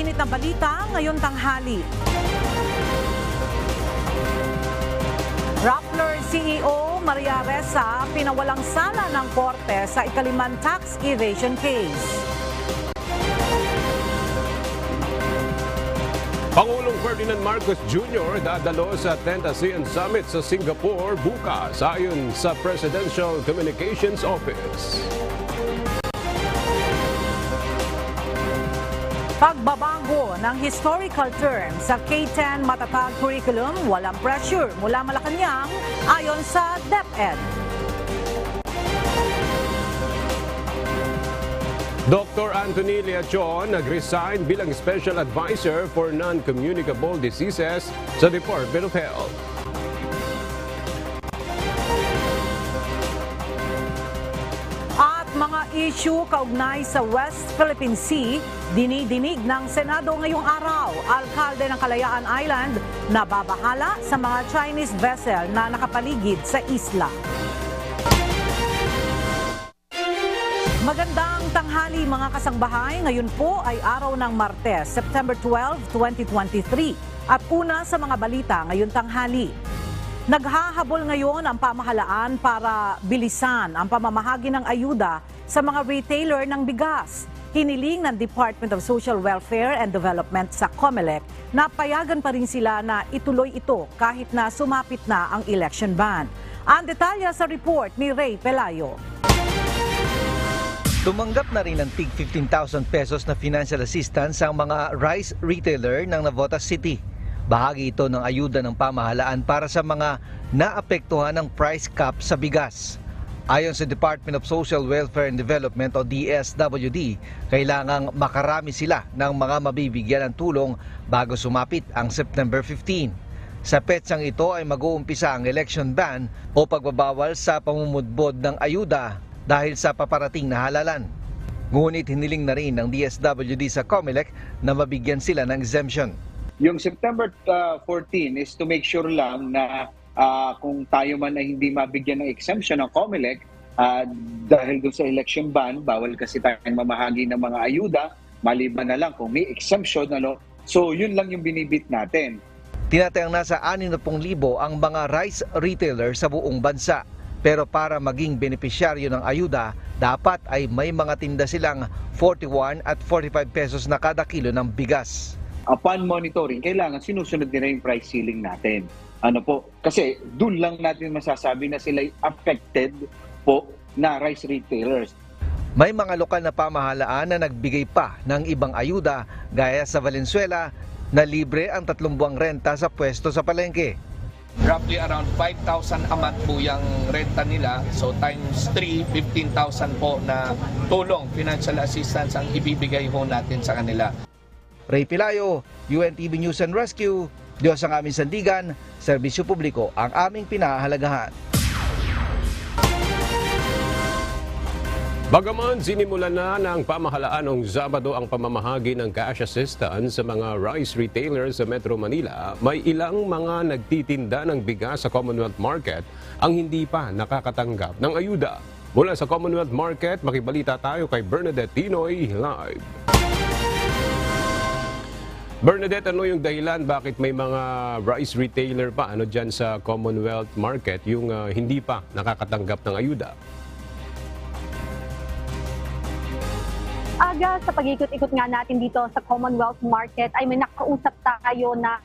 mainit na balita ngayong tanghali. Rappler CEO Maria Ressa pinawalang sala ng korte sa ikalimang tax evasion case. Pangulong Ferdinand Marcos Jr. dadalo sa 10th ASEAN Summit sa Singapore bukas ayon sa Presidential Communications Office. Pagbabago ng historical terms sa K-10 matatag curriculum, walang pressure mula Malacanang ayon sa DepEd. Dr. Anthony Leachon nag-resign bilang Special Advisor for Non-Communicable Diseases sa Department of Health. At mga issue kaugnay sa West Philippine Sea, dinidinig ng Senado ngayong araw. Alkalde ng Kalayaan Island na babahala sa mga Chinese vessel na nakapaligid sa isla. Magandang tanghali mga kasangbahay. Ngayon po ay araw ng Martes, September 12, 2023. At una sa mga balita ngayong tanghali. Naghahabol ngayon ang pamahalaan para bilisan ang pamamahagi ng ayuda sa mga retailer ng bigas. Hiniling ng Department of Social Welfare and Development sa COMELEC na payagan pa rin sila na ituloy ito kahit na sumapit na ang election ban. Ang detalya sa report ni Ray Pelayo. Tumanggap na rin ng tig 15,000 pesos na financial assistance ang mga rice retailer ng Navotas City. Bahagi ito ng ayuda ng pamahalaan para sa mga naapektuhan ng price cap sa bigas. Ayon sa Department of Social Welfare and Development o DSWD, kailangang makarami sila ng mga mabibigyan ng tulong bago sumapit ang September 15. Sa petsang ito ay mag-uumpisa ang election ban o pagbabawal sa pamumudbod ng ayuda dahil sa paparating na halalan. Ngunit hiniling na rin ng DSWD sa COMELEC na mabigyan sila ng exemption. Yung September 14 is to make sure lang na kung tayo man ay hindi mabigyan ng exemption ng COMELEC dahil doon sa election ban, bawal kasi tayong mamahagi ng mga ayuda, maliban na lang kung may exemption. So yun lang yung binibit natin. Tinatayang nasa 60,000 ang mga rice retailer sa buong bansa. Pero para maging benepisyaryo ng ayuda, dapat ay may mga tinda silang 41 at 45 pesos na kada kilo ng bigas. Upon monitoring, kailangan sinusunod nila yung price ceiling natin. Kasi doon lang natin masasabi na sila affected po na rice retailers. May mga lokal na pamahalaan na nagbigay pa ng ibang ayuda gaya sa Valenzuela na libre ang 3 buwang renta sa pwesto sa palengke. Roughly around 5,000 a month po yung renta nila. So times 3, 15,000 po na tulong, financial assistance ang ibibigay ho natin sa kanila. Ray Pelayo, UNTV News and Rescue. Diyos ang aming sandigan, serbisyo publiko ang aming pinahahalagahan. Bagaman sinimulan na ng pamahalaan noong Sabado ang pamamahagi ng cash assistance sa mga rice retailers sa Metro Manila, may ilang mga nagtitinda ng bigas sa Commonwealth Market ang hindi pa nakakatanggap ng ayuda. Mula sa Commonwealth Market, makibalita tayo kay Bernadette Tinoy live. Bernadette, ano yung dahilan bakit may mga rice retailer pa dyan sa Commonwealth Market yung hindi pa nakakatanggap ng ayuda? Aga, sa pag-ikot-ikot nga natin dito sa Commonwealth Market ay may nakausap tayo na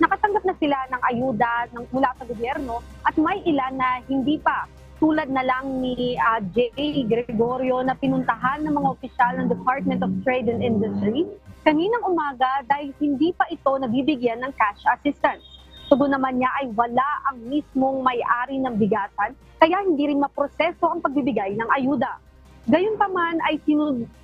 nakatanggap na sila ng ayuda mula sa gobyerno at may ilan na hindi pa. Tulad na lang ni J. Gregorio na pinuntahan ng mga opisyal ng Department of Trade and Industry kaninang umaga dahil hindi pa ito nabibigyan ng cash assistance. Tugon naman niya ay wala ang mismong may-ari ng bigasan kaya hindi rin maproseso ang pagbibigay ng ayuda. Gayunpaman ay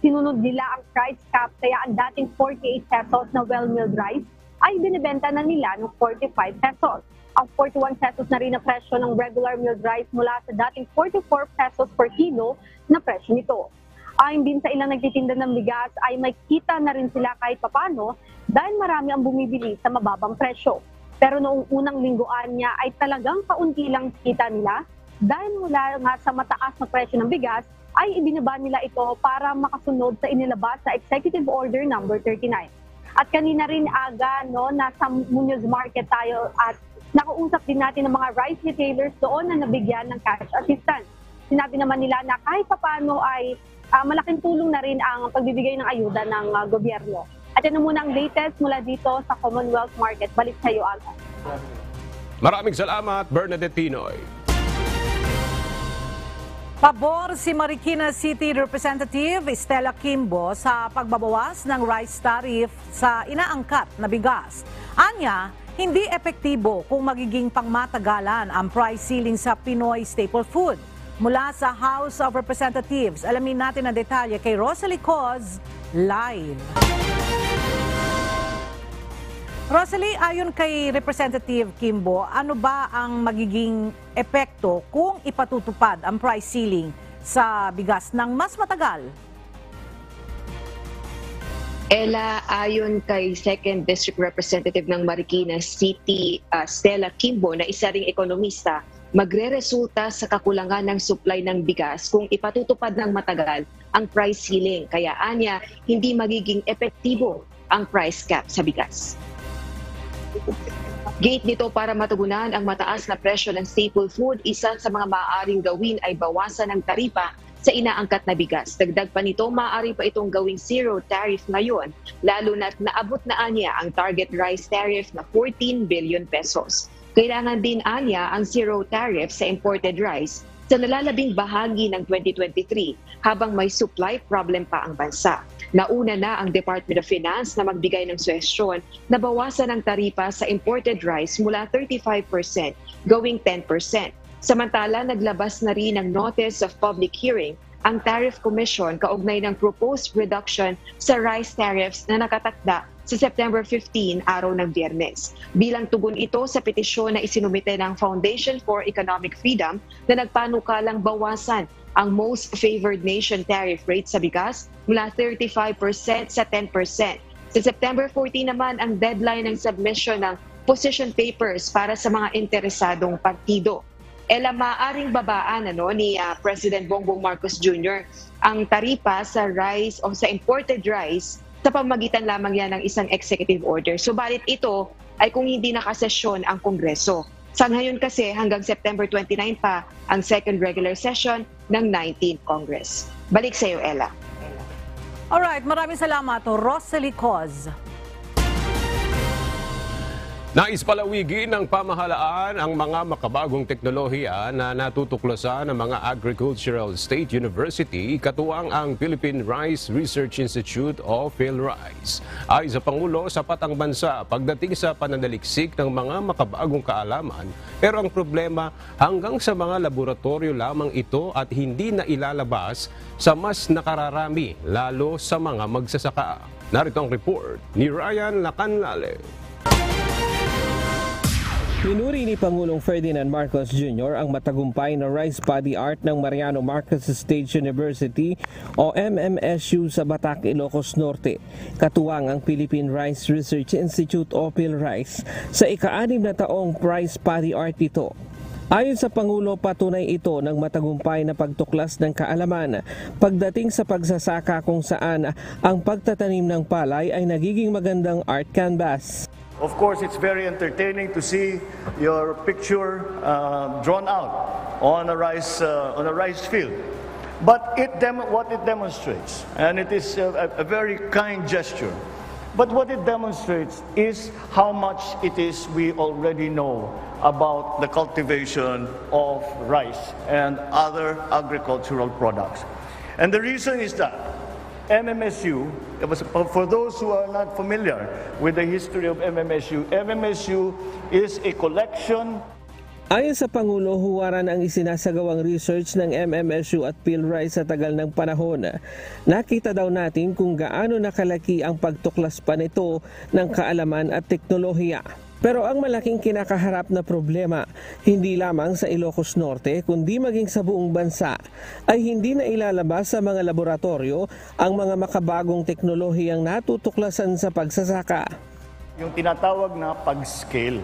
sinunod nila ang price cap kaya ang dating 48 pesos na well-milled rice ay binibenta na nila ng 45 pesos. Ang 41 pesos na rin na presyo ng regular milled rice mula sa dating 44 pesos per kilo na presyo nito. Ayon din sa ilang nagtitinda ng bigas ay may kita na rin sila kahit papano dahil marami ang bumibili sa mababang presyo. Pero noong unang lingguan niya ay talagang kaunti lang kita nila dahil mula nga sa mataas na presyo ng bigas ay ibinaba nila ito para makasunod sa inilabas sa Executive Order No. 39. At kanina rin aga, no, nasa Muñoz Market tayo at nakausap din natin ng mga rice retailers doon na nabigyan ng cash assistance. Sinabi naman nila na kahit paano ay malaking tulong na rin ang pagbibigay ng ayuda ng gobyerno. At yan muna ang latest mula dito sa Commonwealth Market. Balik sa iyo, Aga. Maraming salamat, Bernadette Pinoy. Pabor si Marikina City Representative Stella Kimbo sa pagbabawas ng rice tariff sa inaangkat na bigas. Anya, hindi epektibo kung magiging pangmatagalan ang price ceiling sa Pinoy staple food. Mula sa House of Representatives, alamin natin ang detalye kay Rosalie Coz, live. Rosalie, ayon kay Representative Kimbo, ano ba ang magiging epekto kung ipatutupad ang price ceiling sa bigas ng mas matagal? Ella, ayon kay 2nd District Representative ng Marikina City, Stella Kimbo, na isa ring ekonomista, magre-resulta sa kakulangan ng supply ng bigas kung ipatutupad ng matagal ang price ceiling. Kaya anya, hindi magiging epektibo ang price cap sa bigas. Gate nito para matugunan ang mataas na presyo ng staple food, isa sa mga maaaring gawin ay bawasan ng taripa sa inaangkat na bigas. Dagdag pa nito, maaari pa itong gawing zero tariff ngayon, lalo na't naabot na anya ang target rice tariff na 14 billion pesos. Kailangan din anya ang zero tariff sa imported rice sa nalalabing bahagi ng 2023 habang may supply problem pa ang bansa. Nauna na ang Department of Finance na magbigay ng suhestyon na bawasan ang taripa sa imported rice mula 35% gawing 10%. Samantala, naglabas na rin ng Notice of Public Hearing ang Tariff Commission kaugnay ng proposed reduction sa rice tariffs na nakatakda sa September 15, araw ng Biyernes. Bilang tugon ito sa petisyon na isinumite ng Foundation for Economic Freedom na nagpanukalang bawasan ang most favored nation tariff rate sa bigas mula 35% sa 10%. Sa September 14 naman ang deadline ng submission ng position papers para sa mga interesadong partido. Ella, maaring babaan ni President Bongbong Marcos Jr. ang taripa sa rice o sa imported rice sa pamagitan lamang yan ng isang executive order. Subalit ito ay kung hindi nakasesyon ang Kongreso. Sa ngayon kasi hanggang September 29 pa ang second regular session ng 19th Congress. Balik sa iyo, Ella. Alright, maraming salamat, Rosalie Coz. Nais palawigin ng pamahalaan ang mga makabagong teknolohiya na natutuklasan ng mga Agricultural State University, katuwang ang Philippine Rice Research Institute o PhilRice. Ayon sa Pangulo, sapat ang bansa pagdating sa pananaliksik ng mga makabagong kaalaman, pero ang problema hanggang sa mga laboratorio lamang ito at hindi na ilalabas sa mas nakararami, lalo sa mga magsasaka. Narito ang report ni Ryan Lacanlale. Pinuri ni Pangulong Ferdinand Marcos Jr. ang matagumpay na rice paddy art ng Mariano Marcos State University o MMSU sa Batac, Ilocos Norte, katuwang ang Philippine Rice Research Institute o PhilRice sa ika-6 na taong rice paddy art ito. Ayon sa Pangulo, patunay ito ng matagumpay na pagtuklas ng kaalaman pagdating sa pagsasaka kung saan ang pagtatanim ng palay ay nagiging magandang art canvas. Of course, it's very entertaining to see your picture drawn out on a rice field. But what it demonstrates, and it is a very kind gesture, but what it demonstrates is how much it is we already know about the cultivation of rice and other agricultural products. And the reason is that MMSU, for those who are not familiar with the history of MMSU, MMSU is a collection. Ayon sa Pangulo, huwaran ang isinasagawang research ng MMSU at PhilRice sa tagal ng panahon. Nakita daw natin kung gaano nakalaki ang pagtuklas pa nito ng kaalaman at teknolohiya. Pero ang malaking kinakaharap na problema, hindi lamang sa Ilocos Norte kundi maging sa buong bansa, ay hindi na ilalabas sa mga laboratorio ang mga makabagong teknolohiyang natutuklasan sa pagsasaka. Yung tinatawag na pag-scale.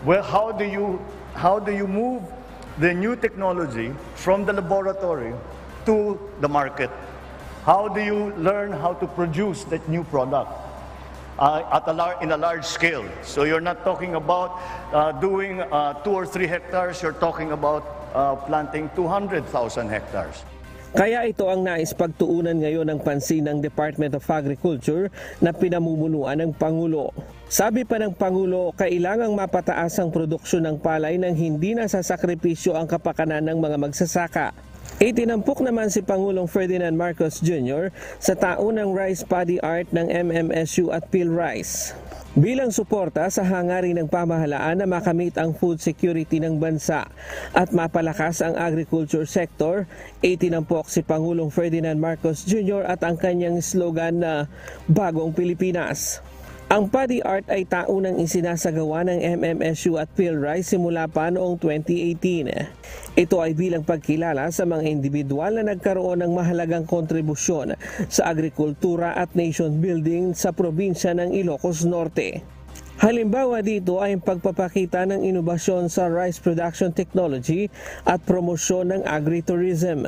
Well, how do you move the new technology from the laboratory to the market? How do you learn how to produce that new product? in a large scale. So you're not talking about doing 2 or 3 hectares, you're talking about planting 200,000 hectares. Kaya ito ang nais pagtuunan ngayon ng pansin ng Department of Agriculture na pinamumunuan ng Pangulo. Sabi pa ng Pangulo, kailangang mapataas ang produksyon ng palay nang hindi nasasakripisyo ang kapakanan ng mga magsasaka. Itinampok naman si Pangulong Ferdinand Marcos Jr. sa taunang Rice Paddy Art ng MMSU at PhilRice. Bilang suporta sa hangarin ng pamahalaan na makamit ang food security ng bansa at mapalakas ang agriculture sector, itinampok si Pangulong Ferdinand Marcos Jr. at ang kanyang slogan na Bagong Pilipinas. Ang Paddy Art ay taunang isinasagawa ng MMSU at PhilRice simula pa noong 2018. Ito ay bilang pagkilala sa mga individual na nagkaroon ng mahalagang kontribusyon sa agrikultura at nation building sa probinsya ng Ilocos Norte. Halimbawa dito ay ang pagpapakita ng inobasyon sa rice production technology at promosyon ng agritourism.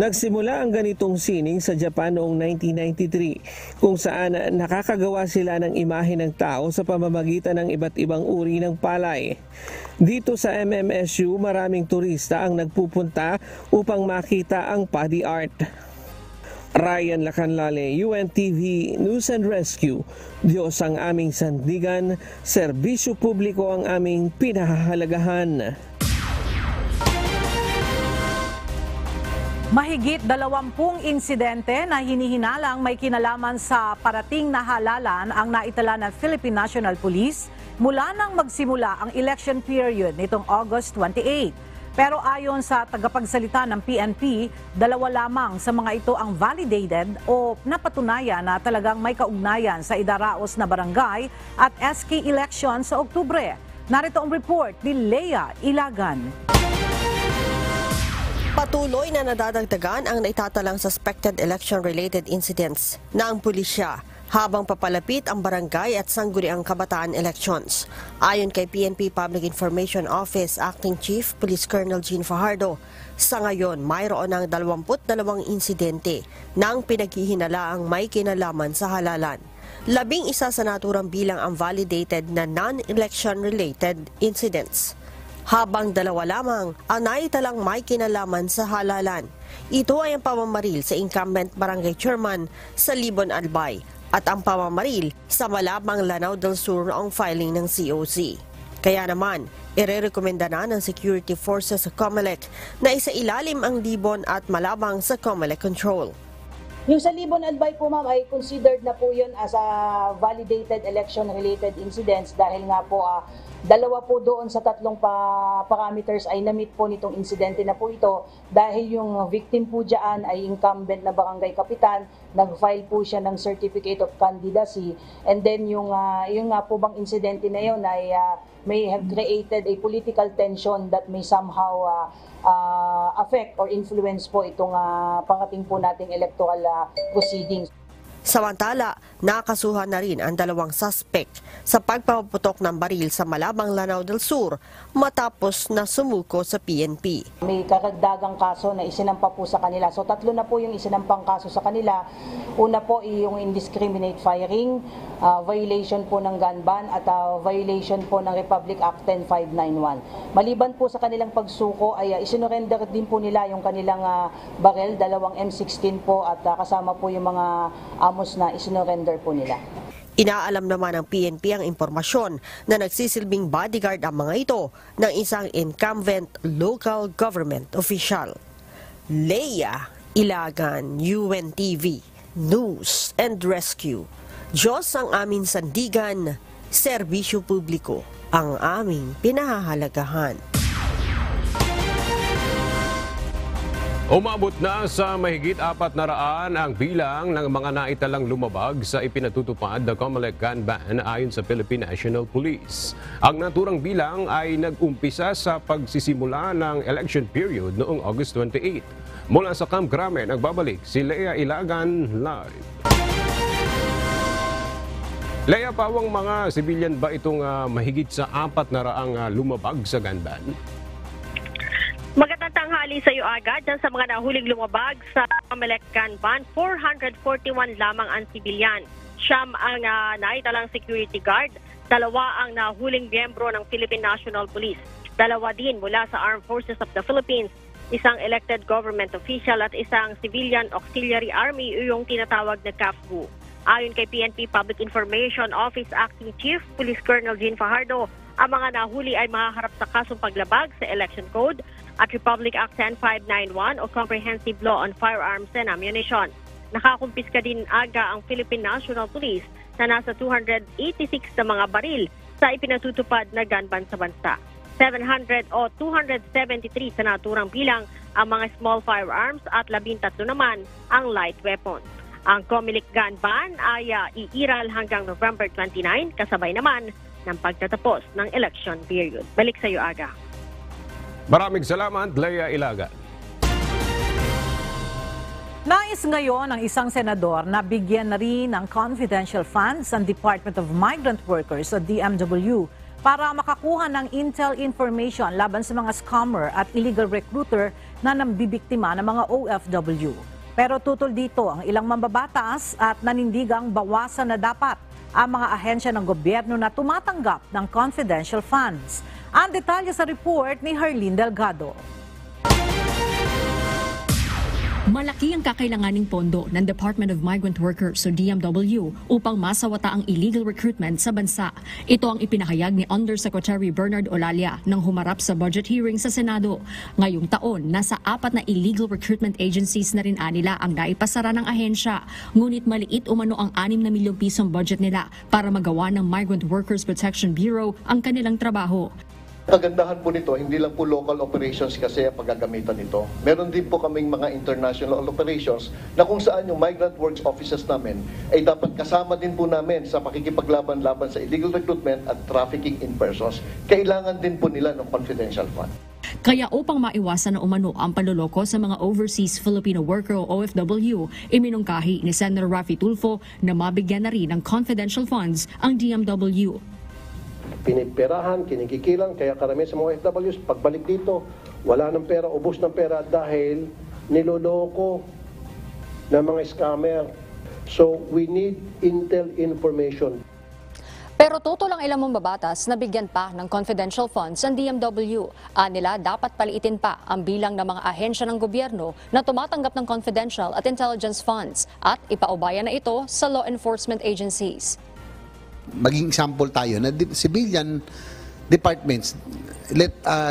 Nagsimula ang ganitong sining sa Japan noong 1993 kung saan nakakagawa sila ng imahe ng tao sa pamamagitan ng iba't ibang uri ng palay. Dito sa MMSU maraming turista ang nagpupunta upang makita ang Paddy Art. Ryan Lacanlale, UNTV News and Rescue. Diyos ang aming sandigan, serbisyo publiko ang aming pinahahalagahan. Mahigit 20 insidente na hinihinalang may kinalaman sa parating na halalan ang naitala ng Philippine National Police mula nang magsimula ang election period nitong August 28. Pero ayon sa tagapagsalita ng PNP, 2 lamang sa mga ito ang validated o napatunayan na talagang may kaugnayan sa idaraos na barangay at SK election sa Oktubre. Narito ang report ni Lea Ilagan. Patuloy na nadadagdagan ang naitatalang suspected election-related incidents na ang pulisya habang papalapit ang barangay at sangguniang kabataan elections. Ayon kay PNP Public Information Office Acting Chief Police Colonel Jean Fajardo, sa ngayon mayroon ng 22 insidente nang pinaghihinalaang may kinalaman sa halalan. 11 sa naturang bilang ang validated na non-election related incidents, habang 2 lamang ang naitalang may kinalaman sa halalan. Ito ay ang pamamaril sa incumbent barangay chairman sa Libon Albay at ang pamamaril sa Malabang Lanao del Sur noong filing ng COC. Kaya naman, irerekomenda na ng security forces sa COMELEC na isailalim ang Libon at Malabang sa COMELEC control. Yung sa Libon Albay po ma'am ay considered na po yun as a validated election-related incidents dahil nga po 2 po doon sa 3 parameters ay na-meet po nitong insidente na po ito dahil yung victim po dyan ay incumbent na barangay kapitan, nag-file po siya ng certificate of candidacy, and then yung nga po bang insidente na yun ay may have created a political tension that may somehow affect or influence po itong pangating po nating electoral proceedings. Samantala, nakasuhan na rin ang 2 suspect sa pagpapaputok ng baril sa Malabang Lanao del Sur matapos na sumuko sa PNP. May karagdagang kaso na isinampa po sa kanila. So 3 na po yung isinampang kaso sa kanila. Una po yung indiscriminate firing, violation po ng gun ban at violation po ng Republic Act 10591. Maliban po sa kanilang pagsuko ay isinurrender din po nila yung kanilang baril, 2 M16 po at kasama po yung mga na isinurrender po nila. Inaalam naman ng PNP ang impormasyon na nagsisilbing bodyguard ang mga ito ng isang incumbent local government official. Lea Ilagan, UNTV News and Rescue. Diyos ang aming sandigan, serbisyo publiko ang aming pinahahalagahan. Umabot na sa mahigit 400 ang bilang ng mga naitalang lumabag sa ipinatutupad na COMELEC gun ban ayon sa Philippine National Police. Ang naturang bilang ay nag-umpisa sa pagsisimula ng election period noong August 28. Mula sa Camp Crame, nagbabalik si Lea Ilagan live. Lea, pawang mga sibilyan ba itong mahigit sa 400 lumabag sa gun ban? Magandang tanghali sa iyo agad. Dyan sa mga nahuling lumabag sa COMELEC gun ban, 441 lamang ang sibilyan. Siyam ang naitalang security guard, 2 ang nahuling miyembro ng Philippine National Police, 2 din mula sa Armed Forces of the Philippines, 1 elected government official at 1 Civilian Auxiliary Army o yung tinatawag na CAFGU. Ayon kay PNP Public Information Office Acting Chief Police Colonel Jean Fajardo, ang mga nahuli ay mahaharap sa kasong paglabag sa Election Code at Republic Act 10591 o Comprehensive Law on Firearms and Ammunition. Nakakumpiska din aga ang Philippine National Police na nasa 286 na mga baril sa ipinatutupad na gun ban sa bansa. 700 o 273 sa naturang bilang ang mga small firearms at 13 naman ang light weapons. Ang COMELEC gun ban ay iiral hanggang November 29 kasabay naman ng pagtatapos ng election period. Balik sa iyo, Aga. Maraming salamat, Leia Ilaga. Nais ngayon ng isang senador na bigyan na rin ng confidential funds ang Department of Migrant Workers o DMW para makakuha ng intel information laban sa mga scammer at illegal recruiter na nambibiktima ng mga OFW. Pero tutol dito ang ilang mambabatas at nanindigang bawasan na dapat ang mga ahensya ng gobyerno na tumatanggap ng confidential funds. Ang detalye sa report ni Herlene Delgado. Malaki ang kakailanganing pondo ng Department of Migrant Workers o DMW upang masawata ang illegal recruitment sa bansa. Ito ang ipinahayag ni Undersecretary Bernard Olalia nang humarap sa budget hearing sa Senado. Ngayong taon, nasa 4 na illegal recruitment agencies na rin anila ang naipasara ng ahensya. Ngunit maliit umano ang 6 na milyong pisong budget nila para magawa ng Migrant Workers Protection Bureau ang kanilang trabaho. Kagandahan po nito, hindi lang po local operations kasi ang paggagamitan nito. Meron din po kaming mga international operations na kung saan yung migrant works offices namin ay dapat kasama din po namin sa pakikipaglaban-laban sa illegal recruitment at trafficking in persons. Kailangan din po nila ng confidential fund. Kaya upang maiwasan na umano ang panloloko sa mga overseas Filipino worker o OFW, iminungkahi ni Senator Raffy Tulfo na mabigyan na rin ng confidential funds ang DMW. Piniperahan, kinikikilang, kaya karamihan sa mga OFWs, pagbalik dito, wala ng pera, ubos ng pera dahil niloloko ng mga scammer. So, we need intel information. Pero tutol ang ilang mambabatas na bigyan pa ng confidential funds ang DMW. Anila dapat paliitin pa ang bilang ng mga ahensya ng gobyerno na tumatanggap ng confidential at intelligence funds at ipaubayan na ito sa law enforcement agencies. Maging example tayo na civilian departments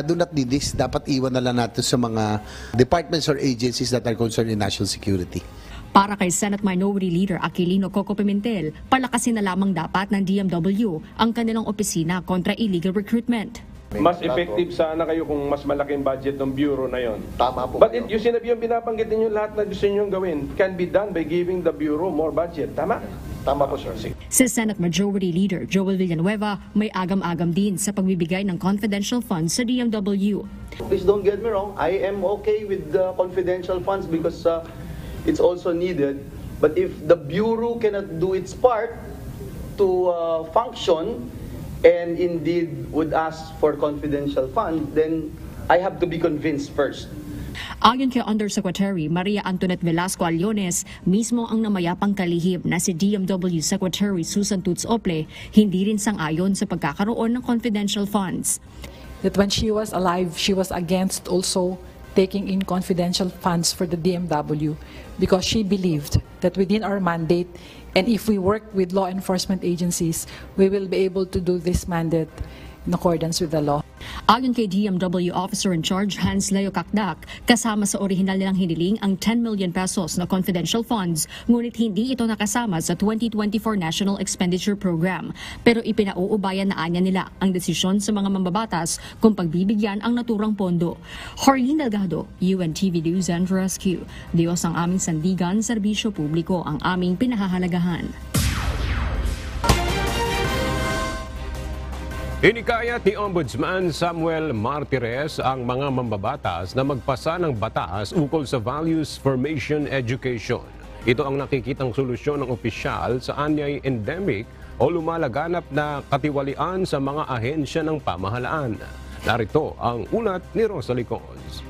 do not need this. Dapat iwan na lang natin sa mga departments or agencies that are concerned in national security. Para kay Senate Minority Leader Aquilino Coco Pimentel, palakasin na lamang dapat ng DMW ang kanilang opisina kontra illegal recruitment. Mas effective sana kayo kung mas malaking budget ng bureau na yon. Tama po. But yung sinabi yung binabanggit ninyo, lahat na gusto nyo gawin can be done by giving the bureau more budget. Tama? Tama po, sir. Si Senate Majority Leader Joel Villanueva may agam-agam din sa pagbibigay ng confidential funds sa DMW. Please don't get me wrong, I am okay with the confidential funds because it's also needed. But if the Bureau cannot do its part to function and indeed would ask for confidential funds, then I have to be convinced first. Ayon kay Undersecretary Maria Antoinette Velasco Aliones, mismo ang namayapang kalihim na si DMW Secretary Susan Toots Ople, hindi rin sang-ayon sa pagkakaroon ng confidential funds. That when she was alive, she was against also taking in confidential funds for the DMW because she believed that within our mandate and if we work with law enforcement agencies, we will be able to do this mandate in accordance with the law. Ayon kay DMW Officer in Charge Hans Leo Kakdak, kasama sa orihinal nilang hiniling ang 10 million pesos na confidential funds, ngunit hindi ito nakasama sa 2024 National Expenditure Program. Pero ipinauubayan na anya nila ang desisyon sa mga mambabatas kung pagbibigyan ang naturang pondo. Herlene Delgado, UNTV News and Rescue. Diyos ang aming sandigan, serbisyo publiko ang aming pinahahalagahan. Hinikayat ni Ombudsman Samuel Martires ang mga mambabatas na magpasa ng batas ukol sa Values Formation Education. Ito ang nakikitang solusyon ng opisyal sa anyay endemic o lumalaganap na katiwalian sa mga ahensya ng pamahalaan. Narito ang ulat ni Rosalie Cons.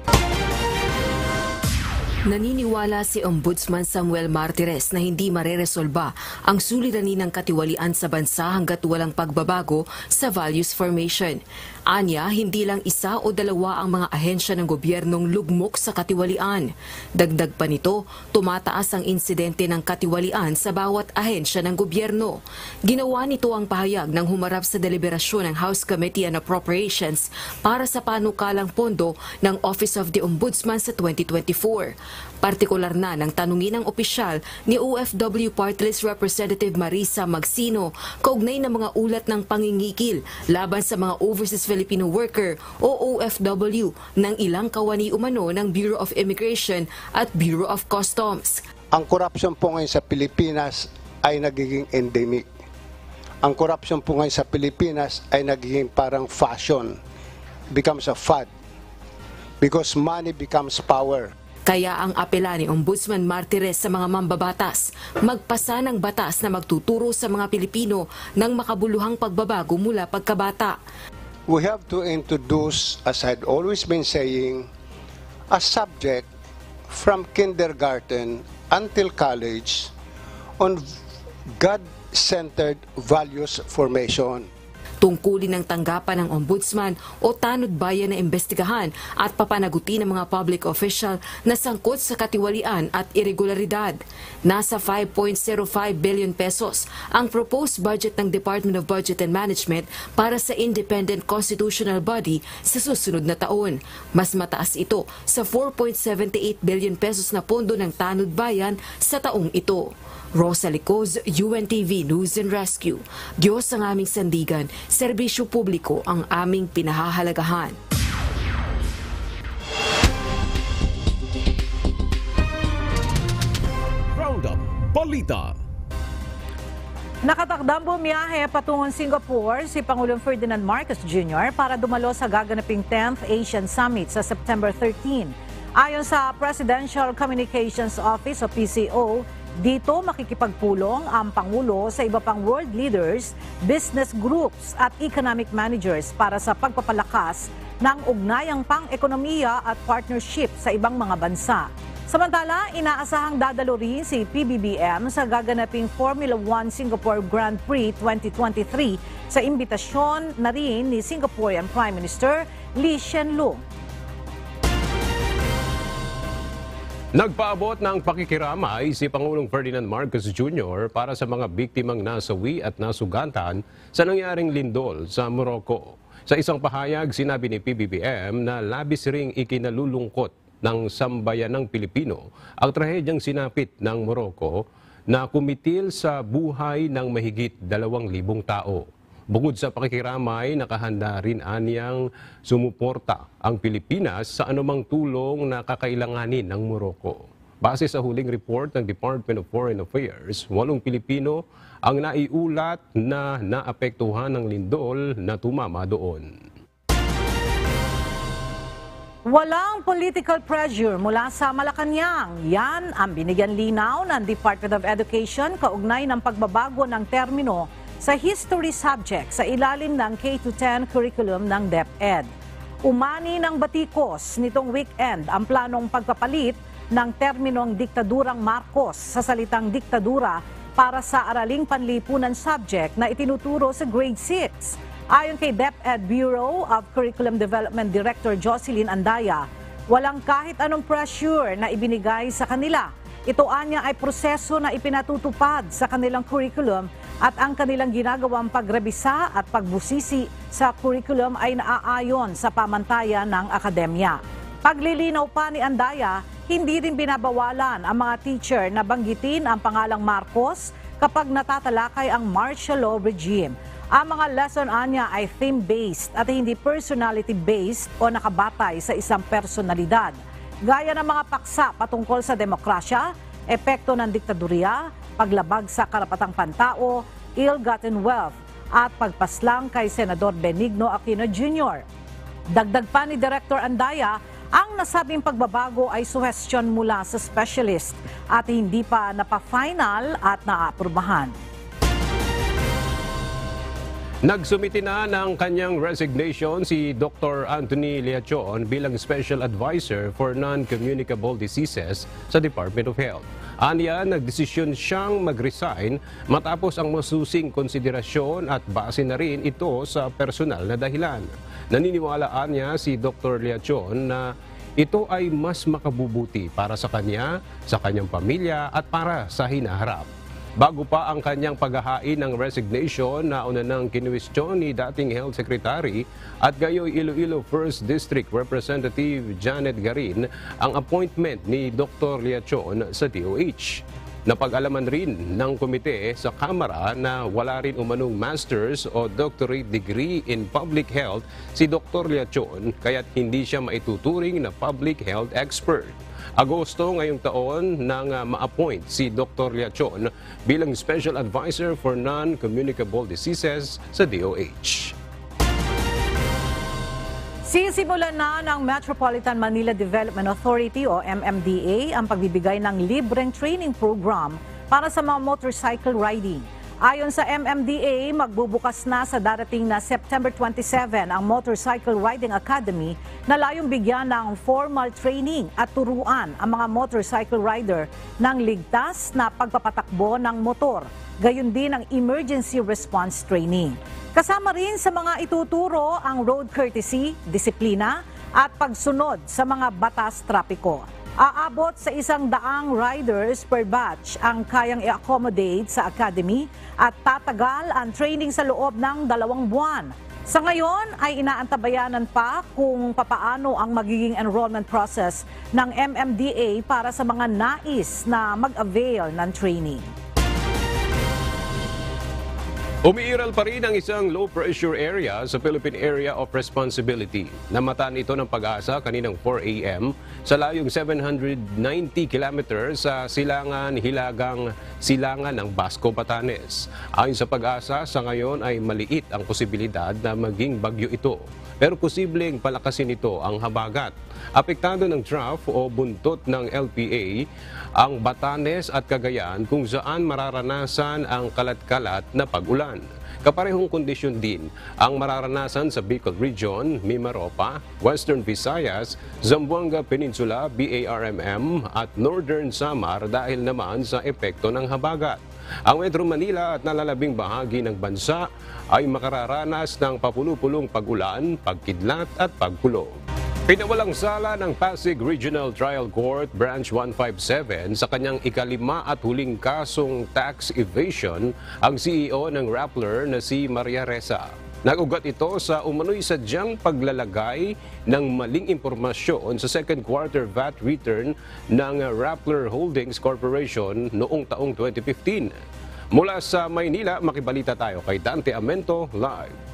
Naniniwala si Ombudsman Samuel Martires na hindi mareresolba ang suliranin ng katiwalian sa bansa hanggat walang pagbabago sa values formation. Anya, hindi lang isa o dalawa ang mga ahensya ng gobyernong lugmok sa katiwalian. Dagdag pa nito, tumataas ang insidente ng katiwalian sa bawat ahensya ng gobyerno. Ginawa nito ang pahayag ng humarap sa deliberasyon ng House Committee on Appropriations para sa panukalang pondo ng Office of the Ombudsman sa 2024. Partikular na nang tanungin ng opisyal ni OFW Party List Representative Marisa Magsino kaugnay ng mga ulat ng pangingikil laban sa mga overseas Filipino worker o OFW ng ilang kawani umano ng Bureau of Immigration at Bureau of Customs. Ang korupsyon po ngayon sa Pilipinas ay nagiging endemic. Ang korupsyon po ngayon sa Pilipinas ay nagiging parang fashion, becomes a fad, because money becomes power. Kaya ang apela ni Ombudsman Martires sa mga mambabatas, magpasa ng batas na magtuturo sa mga Pilipino ng makabuluhang pagbabago mula pagkabata. We have to introduce, as I'd always been saying, a subject from kindergarten until college on God-centered values formation. Tungkulin ng tanggapan ng ombudsman o tanod bayan na imbestigahan at papanagutin ng mga public official na sangkot sa katiwalian at irregularidad. Nasa 5.05 billion pesos ang proposed budget ng Department of Budget and Management para sa independent constitutional body sa susunod na taon. Mas mataas ito sa 4.78 billion pesos na pondo ng tanod bayan sa taong ito. Rosa Licoz, UNTV News and Rescue. Diyos ang aming sandigan, serbisyo publiko ang aming pinahahalagahan. Roundup Balita. Nakatakdang bumiyahe patungong Singapore si Pangulong Ferdinand Marcos Jr. para dumalo sa gaganaping 10th Asian Summit sa September 13. Ayon sa Presidential Communications Office o PCO, dito makikipagpulong ang Pangulo sa iba pang world leaders, business groups at economic managers para sa pagpapalakas ng ugnayang pang-ekonomiya at partnership sa ibang mga bansa. Samantala, inaasahang dadalo rin si PBBM sa gaganaping Formula 1 Singapore Grand Prix 2023 sa imbitasyon na rin ni Singaporean Prime Minister Lee Hsien Loong. Nagpaabot ng pakikiramay si Pangulong Ferdinand Marcos Jr. para sa mga biktimang nasawi at nasugatan sa nangyaring lindol sa Morocco. Sa isang pahayag, sinabi ni PBBM na labis ring ikinalulungkot ng sambayanang Pilipino ang trahedyang sinapit ng Morocco na kumitil sa buhay ng mahigit 2,000 tao. Bukod sa pakikiramay, nakahanda rin anyang sumuporta ang Pilipinas sa anumang tulong na kakailanganin ng Morocco. Base sa huling report ng Department of Foreign Affairs, 8 Pilipino ang naiulat na naapektuhan ng lindol na tumama doon. Walang political pressure mula sa Malacanang. Yan ang binigyan linaw ng Department of Education kaugnay ng pagbabago ng termino sa history subject sa ilalim ng K-10 curriculum ng DepEd. Umani ng batikos nitong weekend ang planong pagpapalit ng terminong diktadurang Marcos sa salitang diktadura para sa araling panlipunan subject na itinuturo sa grade 6. Ayon kay DepEd Bureau of Curriculum Development Director Jocelyn Andaya, walang kahit anong pressure na ibinigay sa kanila. Ito anya ay proseso na ipinatutupad sa kanilang curriculum at ang kanilang ginagawang pagrebisa at pagbusisi sa curriculum ay naaayon sa pamantayan ng akademya. Paglilinaw pa ni Andaya, hindi rin binabawalan ang mga teacher na banggitin ang pangalang Marcos kapag natatalakay ang martial law regime. Ang mga lesson anya ay theme-based at hindi personality-based o nakabatay sa isang personalidad. Gaya ng mga paksa patungkol sa demokrasya, epekto ng diktadurya, paglabag sa karapatang pantao, ill-gotten wealth, at pagpaslang kay Senador Benigno Aquino Jr. Dagdag pa ni Director Andaya, ang nasabing pagbabago ay suhestyon mula sa specialist at hindi pa napa-final at naaprubahan. Nagsumiti na ng kanyang resignation si Dr. Anthony Liachon bilang Special Advisor for Non-Communicable Diseases sa Department of Health. Aniya, nagdesisyon siyang mag-resign matapos ang masusing konsiderasyon at base na rin ito sa personal na dahilan. Naniniwalaan niya si Dr. Liachon na ito ay mas makabubuti para sa kanya, sa kanyang pamilya at para sa hinaharap. Bago pa ang kanyang paghahain ng resignation, nauna nang kinuwestiyon ni dating Health Secretary at gayoy Iloilo 1st District Representative Janet Garin ang appointment ni Dr. Liachon sa DOH. Napag-alaman rin ng komite sa Kamara na wala rin umanong master's o doctorate degree in public health si Dr. Liachon kaya't hindi siya maituturing na public health expert. Agosto ngayong taon nang ma-appoint si Dr. Liachon bilang Special Advisor for Non-Communicable Diseases sa DOH. Sisimulan na ng Metropolitan Manila Development Authority o MMDA ang pagbibigay ng libreng training program para sa mga motorcycle riding. Ayon sa MMDA, magbubukas na sa darating na September 27 ang Motorcycle Riding Academy na layong bigyan ng formal training at turuan ang mga motorcycle rider ng ligtas na pagpapatakbo ng motor. Gayon din ang emergency response training. Kasama rin sa mga ituturo ang road courtesy, disiplina at pagsunod sa mga batas trapiko. Aabot sa 100 riders per batch ang kayang i-accommodate sa academy at tatagal ang training sa loob ng 2 buwan. Sa ngayon ay inaantabayanan pa kung papaano ang magiging enrollment process ng MMDA para sa mga nais na mag-avail ng training. Umiiral pa rin ang isang low-pressure area sa Philippine Area of Responsibility. Namataan ito ng Pag-asa kaninang 4 a.m. sa layong 790 kilometers sa Silangan-Hilagang Silangan ng Basco, Batanes. Ayon sa Pag-asa, sa ngayon ay maliit ang posibilidad na maging bagyo ito. Pero posibleng palakasin ito ang habagat. Apektado ng trough o buntot ng LPA ang Batanes at Cagayan kung saan mararanasan ang kalat-kalat na pag-ulan. Kaparehong kondisyon din ang mararanasan sa Bicol Region, Mimaropa, Western Visayas, Zamboanga Peninsula, BARMM at Northern Samar dahil naman sa epekto ng habagat. Ang Metro Manila at nalalabing bahagi ng bansa ay makararanas ng papulupulong pag-ulan, pagkidlat at pagkulog. Pinawalang sala ng Pasig Regional Trial Court Branch 157 sa kanyang ikalima at huling kasong tax evasion ang CEO ng Rappler na si Maria Ressa. Nag-ugat ito sa umano'y sadyang paglalagay ng maling impormasyon sa second quarter VAT return ng Rappler Holdings Corporation noong taong 2015. Mula sa Maynila, makibalita tayo kay Dante Amento live.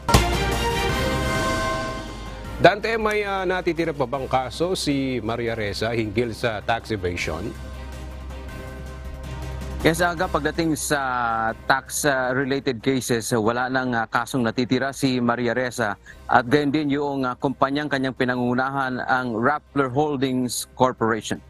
Dante, may natitira pa bang kaso si Maria Ressa hinggil sa tax evasion? Yes, Aga, pagdating sa tax-related cases, wala nang kasong natitira si Maria Ressa at gayon din yung kumpanyang kanyang pinangunahan ang Rappler Holdings Corporation.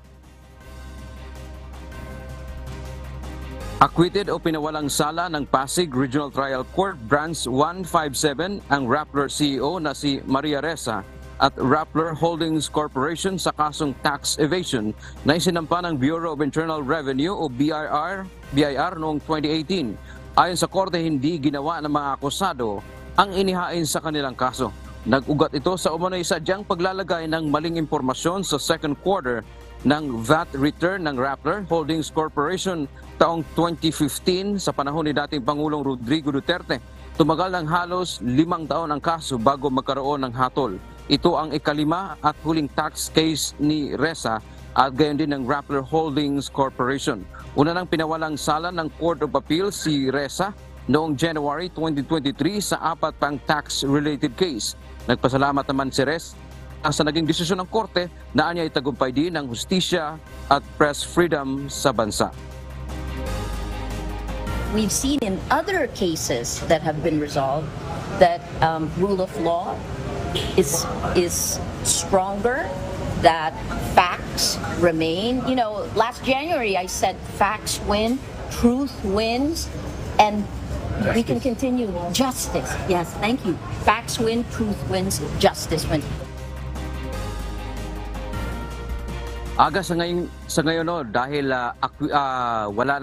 Acquitted o pinawalang sala ng Pasig Regional Trial Court Branch 157 ang Rappler CEO na si Maria Ressa at Rappler Holdings Corporation sa kasong tax evasion na isinampa ng Bureau of Internal Revenue o BIR noong 2018. Ayon sa korte, hindi ginawa ng mga akusado ang inihain sa kanilang kaso. Nag-ugat ito sa umano'y sadyang paglalagay ng maling impormasyon sa second quarter ng VAT return ng Rappler Holdings Corporation taong 2015 sa panahon ni dating Pangulong Rodrigo Duterte. Tumagal ng halos 5 taon ang kaso bago magkaroon ng hatol. Ito ang ikalima at huling tax case ni Ressa at gayon din ng Rappler Holdings Corporation. Una nang pinawalang sala ng Court of Appeal si Ressa noong January 2023 sa 4 pang tax-related case. Nagpasalamat naman si Ressa sa naging desisyon ng korte na anya itagumpay din ng hustisya at press freedom sa bansa. We've seen in other cases that have been resolved that rule of law is stronger, that facts remain. You know, last January I said facts win, truth wins, and we can continue. Justice. Yes, thank you. Facts win, truth wins, justice wins. Aga sa ngayon no, dahil wala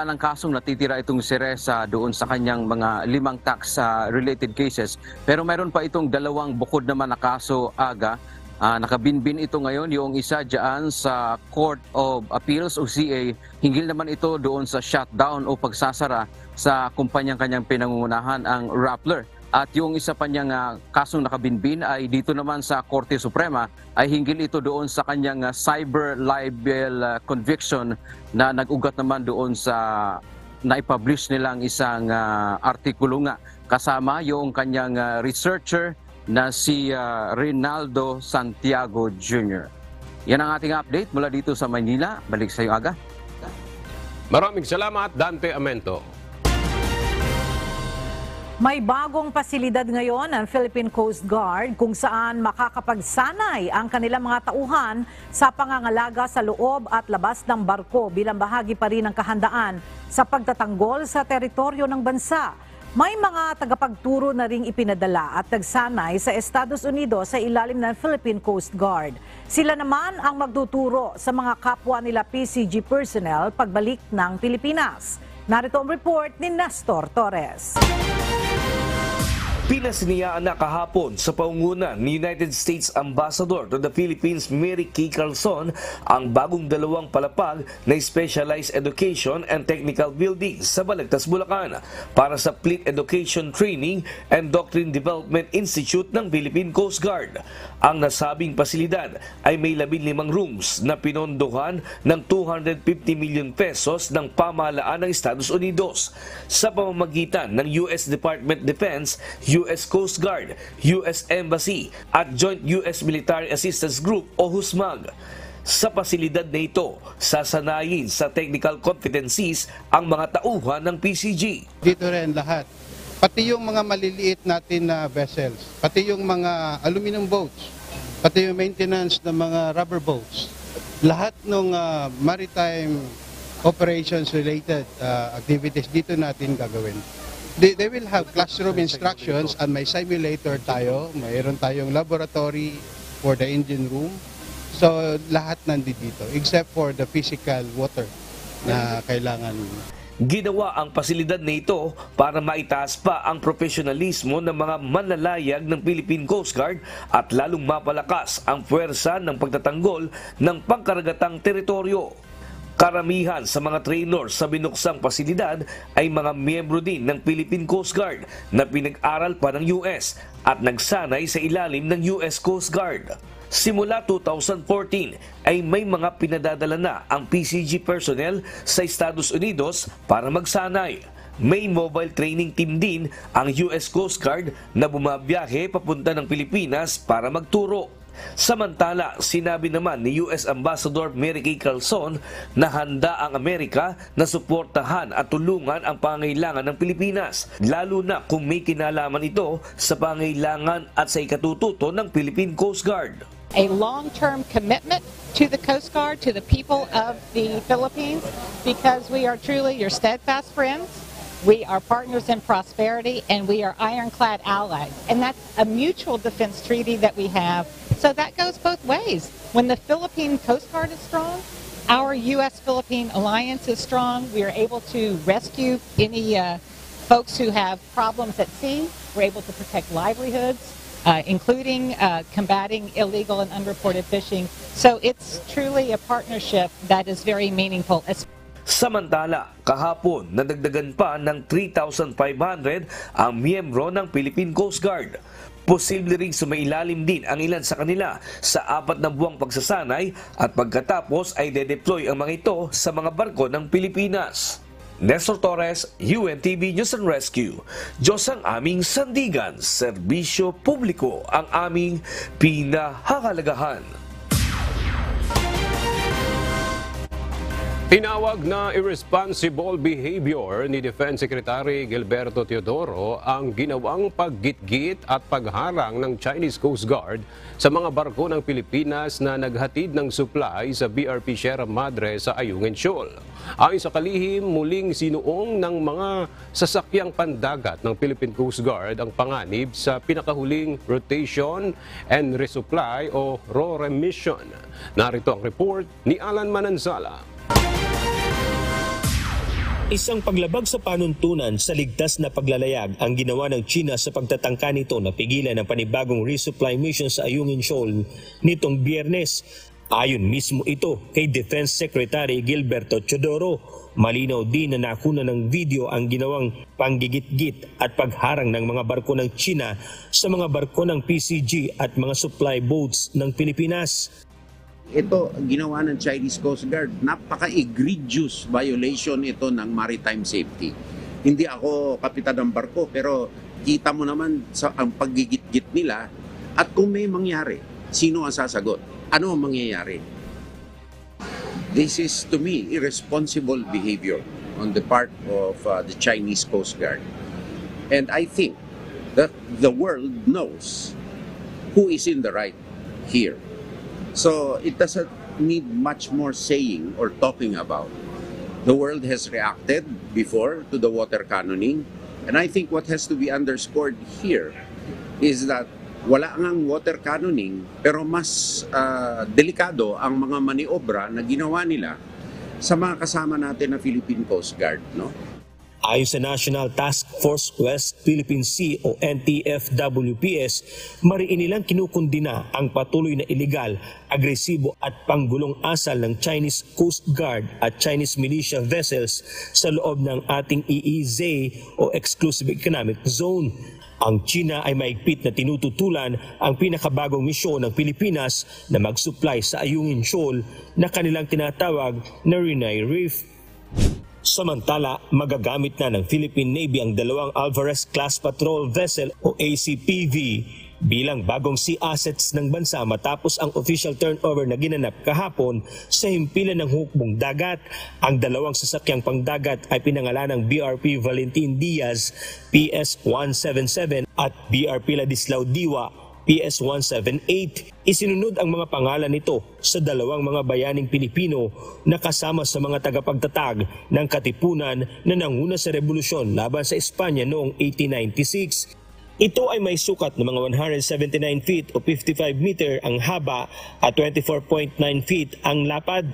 nang kasong natitira itong si Ressa doon sa kanyang mga 5 tax related cases. Pero mayroon pa itong 2 bukod naman na kaso, Aga. Nakabinbin ito ngayon, yung isa diyan sa Court of Appeals o CA, hinggil naman ito doon sa shutdown o pagsasara sa kumpanyang kanyang pinangungunahan, ang Rappler. At yung isa pa niyang kasong nakabinbin ay dito naman sa Korte Suprema, ay hinggil ito doon sa kanyang cyber libel conviction na nag-ugat naman doon sa naipublish nilang isang artikulo nga. Kasama yung kanyang researcher na si Rinaldo Santiago Jr. Yan ang ating update mula dito sa Manila. Balik sa iyo, Aga. Maraming salamat, Dante Amento. May bagong pasilidad ngayon ang Philippine Coast Guard kung saan makakapagsanay ang kanilang mga tauhan sa pangangalaga sa loob at labas ng barko bilang bahagi pa rin ng kahandaan sa pagtatanggol sa teritoryo ng bansa. May mga tagapagturo na ring ipinadala at nagsanay sa Estados Unidos sa ilalim ng Philippine Coast Guard. Sila naman ang magtuturo sa mga kapwa nila PCG personnel pagbalik ng Pilipinas. Narito ang report ni Nestor Torres. Pinasiniyaan na kahapon sa paunguna ni United States Ambassador to the Philippines Mary Kay Carlson ang bagong 2 palapag na Specialized Education and Technical Building sa Balagtas, Bulacan para sa Fleet Education Training and Doctrine Development Institute ng Philippine Coast Guard. Ang nasabing pasilidad ay may 15 rooms na pinondohan ng 250 million pesos ng pamahalaan ng Estados Unidos sa pamamagitan ng US Department of Defense, US Coast Guard, US Embassy at Joint US Military Assistance Group o HUSMAG. Sa pasilidad na ito, sasanayin sa technical competencies ang mga tauhan ng PCG. Dito rin lahat, pati yung mga maliliit natin na vessels, pati yung mga aluminum boats, pati yung maintenance ng mga rubber boats, lahat ng maritime operations related activities dito natin gagawin. They will have classroom instructions and may simulator tayo, mayroon tayong laboratory for the engine room. So lahat nandito except for the physical water na kailangan. Ginawa ang pasilidad na ito para maitaas pa ang profesionalismo ng mga manlalayag ng Philippine Coast Guard at lalong mapalakas ang puwersa ng pagtatanggol ng pangkaragatang teritoryo. Karamihan sa mga trainers sa binuksang pasilidad ay mga miyembro din ng Philippine Coast Guard na pinag-aral pa ng US at nagsanay sa ilalim ng US Coast Guard. Simula 2014 ay may mga pinadadala na ang PCG personnel sa Estados Unidos para magsanay. May mobile training team din ang US Coast Guard na bumabiyahe papunta ng Pilipinas para magturo. Samantala, sinabi naman ni US Ambassador Mary Kay Carlson na handa ang Amerika na suportahan at tulungan ang pangangailangan ng Pilipinas, lalo na kung may kinalaman ito sa pangangailangan at sa ikatututo ng Philippine Coast Guard. A long-term commitment to the Coast Guard, to the people of the Philippines, because we are truly your steadfast friends. We are partners in prosperity, and we are ironclad allies. And that's a mutual defense treaty that we have. So that goes both ways. When the Philippine Coast Guard is strong, our U.S.-Philippine alliance is strong. We are able to rescue any folks who have problems at sea. We're able to protect livelihoods, including combating illegal and unreported fishing. So it's truly a partnership that is very meaningful. Samantala, kahapon nadagdagan pa ng 3,500 ang miyembro ng Philippine Coast Guard. Posible ring sumailalim din ang ilan sa kanila sa 4 na buwang pagsasanay at pagkatapos ay de-deploy ang mga ito sa mga barko ng Pilipinas. Nestor Torres, UNTV News and Rescue. Diyos ang aming sandigan, serbisyo publiko ang aming pinahahalagahan. Tinawag na irresponsible behavior ni Defense Secretary Gilberto Teodoro ang ginawang paggitgit at pagharang ng Chinese Coast Guard sa mga barko ng Pilipinas na naghatid ng supply sa BRP Sierra Madre sa Ayungin Shoal. Ayon sa kalihim, muling sinuong ng mga sasakyang pandagat ng Philippine Coast Guard ang panganib sa pinakahuling rotation and resupply o RORE mission. Narito ang report ni Alan Manansala. Isang paglabag sa panuntunan sa ligtas na paglalayag ang ginawa ng China sa pagtatangka nito na pigilan ang panibagong resupply mission sa Ayungin Shoal nitong Biyernes. Ayon mismo ito kay Defense Secretary Gilberto Teodoro. Malinaw din na nakuna ng video ang ginawang panggigit-git at pagharang ng mga barko ng China sa mga barko ng PCG at mga supply boats ng Pilipinas. Ito, ginawa ng Chinese Coast Guard. Napaka-egregious violation ito ng maritime safety. Hindi ako kapitan ng barko, pero kita mo naman ang paggigit-git nila. At kung may mangyari, sino ang sasagot? Ano ang mangyayari? This is, to me, irresponsible behavior on the part of the Chinese Coast Guard. And I think that the world knows who is in the right here. So it doesn't need much more saying or talking about. The world has reacted before to the water cannoning, and I think what has to be underscored here is that wala ngang water cannoning, pero mas delikado ang mga maniobra na ginawa nila sa mga kasama natin na Philippine Coast Guard, no? Ayon sa National Task Force West Philippine Sea o NTF-WPS, mariin nilang kinukundina ang patuloy na iligal, agresibo at panggulong asal ng Chinese Coast Guard at Chinese militia vessels sa loob ng ating EEZ o Exclusive Economic Zone. Ang China ay maigpit na tinututulan ang pinakabagong misyon ng Pilipinas na mag-supply sa Ayungin Shoal na kanilang tinatawag na Renai Reef. Samantala, magagamit na ng Philippine Navy ang dalawang Alvarez-class patrol vessel o ACPV bilang bagong sea assets ng bansa matapos ang official turnover na ginanap kahapon sa himpilan ng hukbong dagat. Ang dalawang sasakyang pangdagat ay pinangalan ng BRP Valentin Diaz PS-177 at BRP Ladislao Diwa PS-178. Isinunod ang mga pangalan nito sa dalawang mga bayaning Pilipino na kasama sa mga tagapagtatag ng katipunan na nanguna sa revolusyon laban sa Espanya noong 1896. Ito ay may sukat ng mga 179 feet o 55 meter ang haba at 24.9 feet ang lapad.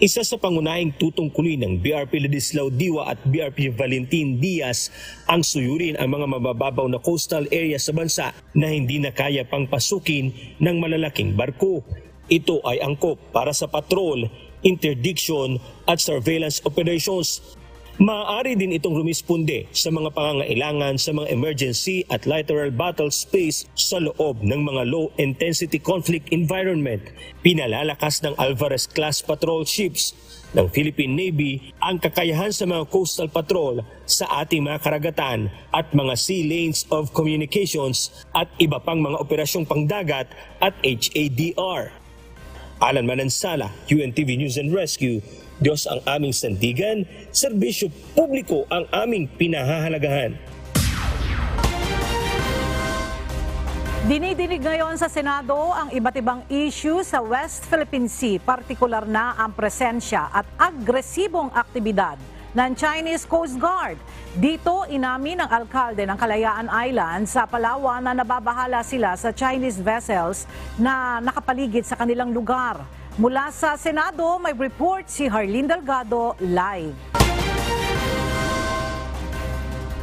Isa sa pangunahing tutungkulin ng BRP Ladislao Diwa at BRP Valentin Diaz ang suyurin ang mga mabababaw na coastal area sa bansa na hindi na kaya pang pasukin ng malalaking barko. Ito ay angkop para sa patrol, interdiction at surveillance operations. Maaari din itong rumisponde sa mga pangangailangan sa mga emergency at littoral battle space sa loob ng mga low-intensity conflict environment. Pinalalakas ng Alvarez-class patrol ships ng Philippine Navy ang kakayahan sa mga coastal patrol sa ating mga karagatan at mga sea lanes of communications at iba pang mga operasyong pangdagat at HADR. Alan Manansala, UNTV News and Rescue. Diyos ang aming sandigan, serbisyo publiko ang aming pinahahalagahan. Dinidinig ngayon sa Senado ang iba't ibang issue sa West Philippine Sea, partikular na ang presensya at agresibong aktibidad ng Chinese Coast Guard. Dito inamin ng alkalde ng Kalayaan Island sa Palawan na nababahala sila sa Chinese vessels na nakapaligid sa kanilang lugar. Mula sa Senado, may report si Harleen Delgado live.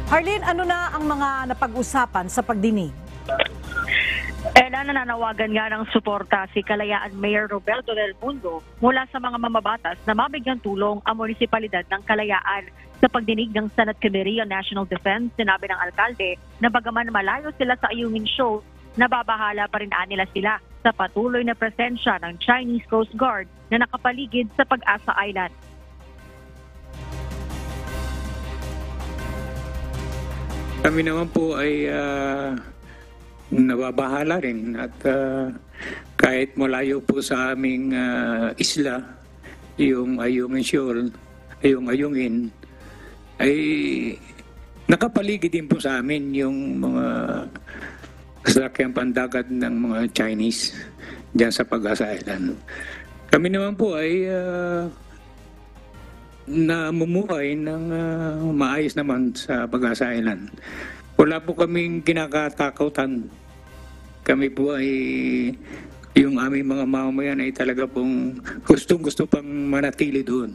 Harleen, ano na ang mga napag-usapan sa pagdinig? Nananawagan nga ng suporta si Kalayaan Mayor Roberto Del Mundo mula sa mga mamabatas na mabigyan tulong ang munisipalidad ng Kalayaan. Sa pagdinig ng Senate Committee on National Defense, sinabi ng alkalde na bagaman malayo sila sa Ayungin Shoal, nababahala pa rin nila sila sa patuloy na presensya ng Chinese Coast Guard na nakapaligid sa Pag-asa Island. Kami naman po ay nababahala rin at kahit malayo po sa aming isla, yung ayong insurance, ayungin, ay nakapaligid din po sa amin yung mga sasakyang pandagat ng mga Chinese diyan sa Pag-asa Island. Kami naman po ay namumuhay ng maayos naman sa Pag-asa Island. Wala po kaming kinakatakutan. Kami po ay yung aming mga mamamayan ay talaga pong gustong-gusto pang manatili doon.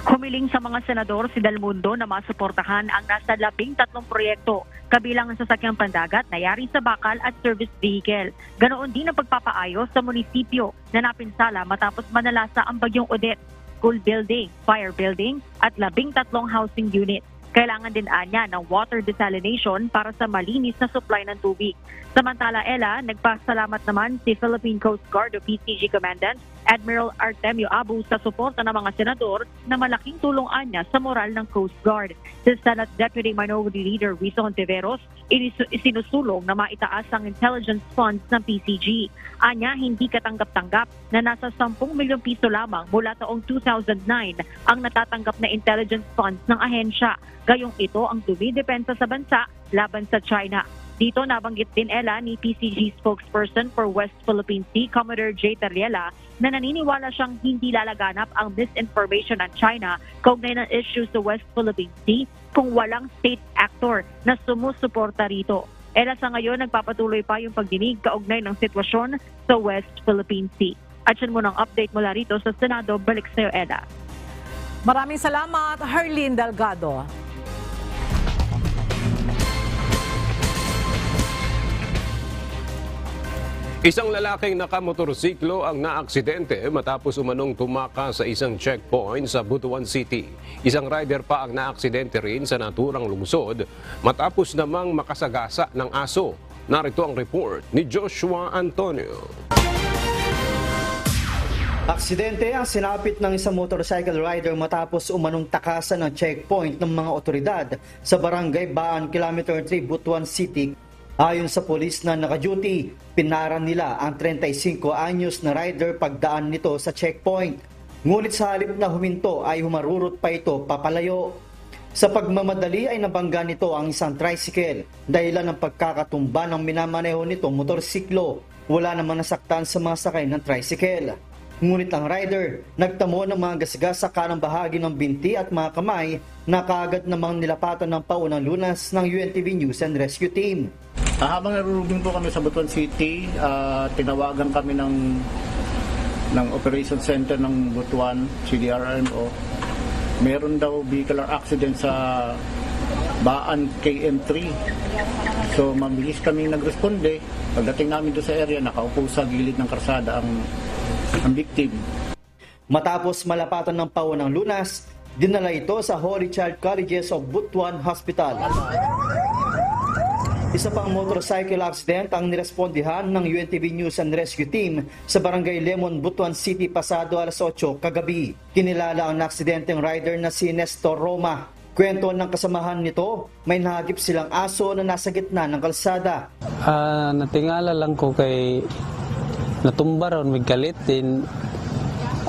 Humiling sa mga senador si Del Mundo na masuportahan ang nasa 13 proyekto, kabilang ang sasakyang pandagat na yari sa bakal at service vehicle. Ganoon din ang pagpapaayos sa munisipyo na napinsala matapos manalasa ang bagyong Odette, school building, fire building at 13 housing unit. Kailangan din anya ng water desalination para sa malinis na supply ng tubig. Samantala, Ella, nagpasalamat naman si Philippine Coast Guard o PCG Commandant Admiral Artemio Abu sa suporta ng mga senador na malaking tulong anya sa moral ng Coast Guard. Si Senate Deputy Minority Leader Rizzo Ontiveros isinusulong na maitaas ang intelligence funds ng PCG. Anya, hindi katanggap-tanggap na nasa 10 milyong piso lamang mula taong 2009 ang natatanggap na intelligence funds ng ahensya. Gayong ito ang dumidepensa sa bansa laban sa China. Dito nabanggit din Ella ni PCG spokesperson for West Philippine Sea, Commodore J. Tarriela, na naniniwala siyang hindi lalaganap ang misinformation ng China kaugnay ng issues sa West Philippine Sea kung walang state actor na sumusuporta rito. Ella, sa ngayon nagpapatuloy pa yung pagdinig kaugnay ng sitwasyon sa West Philippine Sea. At yan mo ng update mula rito sa Senado. Balik sa'yo, Ella. Maraming salamat, Herlene Delgado. Isang lalaking nakamotorsiklo ang naaksidente matapos umanong tumakas sa isang checkpoint sa Butuan City. Isang rider pa ang naaksidente rin sa naturang lungsod matapos namang makasagasa ng aso. Narito ang report ni Joshua Antonio. Aksidente ang sinapit ng isang motorcycle rider matapos umanong takasan ng checkpoint ng mga otoridad sa Barangay Baan, Kilometer 3, Butuan City. Ayon sa polis na naka-duty, pinaran nila ang 35 anyos na rider pagdaan nito sa checkpoint. Ngunit sa halip na huminto ay humarurot pa ito papalayo. Sa pagmamadali ay nabangga nito ang isang tricycle dahilan ng pagkakatumba ng minamaneho nitong motorsiklo. Wala namang nasaktan sa mga sakay ng tricycle. Ngunit ang rider nagtamo ng mga gasgas sa kanang bahagi ng binti at mga kamay na kaagad namang nilapatan ng paunang lunas ng UNTV News and Rescue Team. Habang naruruging po kami sa Butuan City, tinawagan kami ng Operation Center ng Butuan, CDRMO. Meron daw vehicular accident sa Baan KM3. So mabilis kami nagresponde. Pagdating namin doon sa area, nakaupo sa gilid ng karsada ang victim. Matapos malapatan ng paunang lunas, dinala ito sa Holy Child Colleges of Butuan Hospital. Isa pang motorcycle accident ang nirespondihan ng UNTV News and Rescue Team sa Barangay Lemon, Butuan City pasado alas 8 kagabi. Kinilala ang aksidenteng rider na si Nestor Roma. Kwento ng kasamahan nito, may nahagip silang aso na nasa gitna ng kalsada. Natingala lang ko kay natumba ron, may kalitin.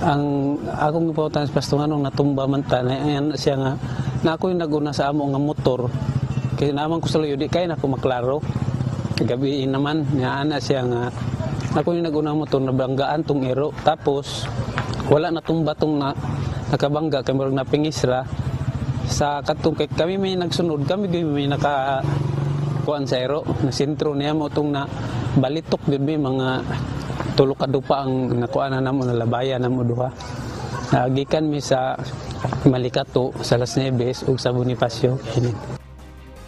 Ang akong ipotan sa pastungan nung natumba man ta, ayan siya nga, na ako yung naguna sa amo nga motor. Kaya naman ko sa layo, di kaya na ako maklaro. Gabiin naman, niyaan siya nga. Ako yung nag-unang motor, nabanggaan tong ero. Tapos, wala na tumba tong nakabangga, kaya marang napingisra. Sa katong, kami may nagsunod, kami may nakakuan sa ero. Na sentro niya mo itong na balitok, may mga tulukado pa ang nakuanan na mo, nalabayan na mo duha. Nagikan mi sa Malikato, sa Las Nieves, o sa Bonifacio.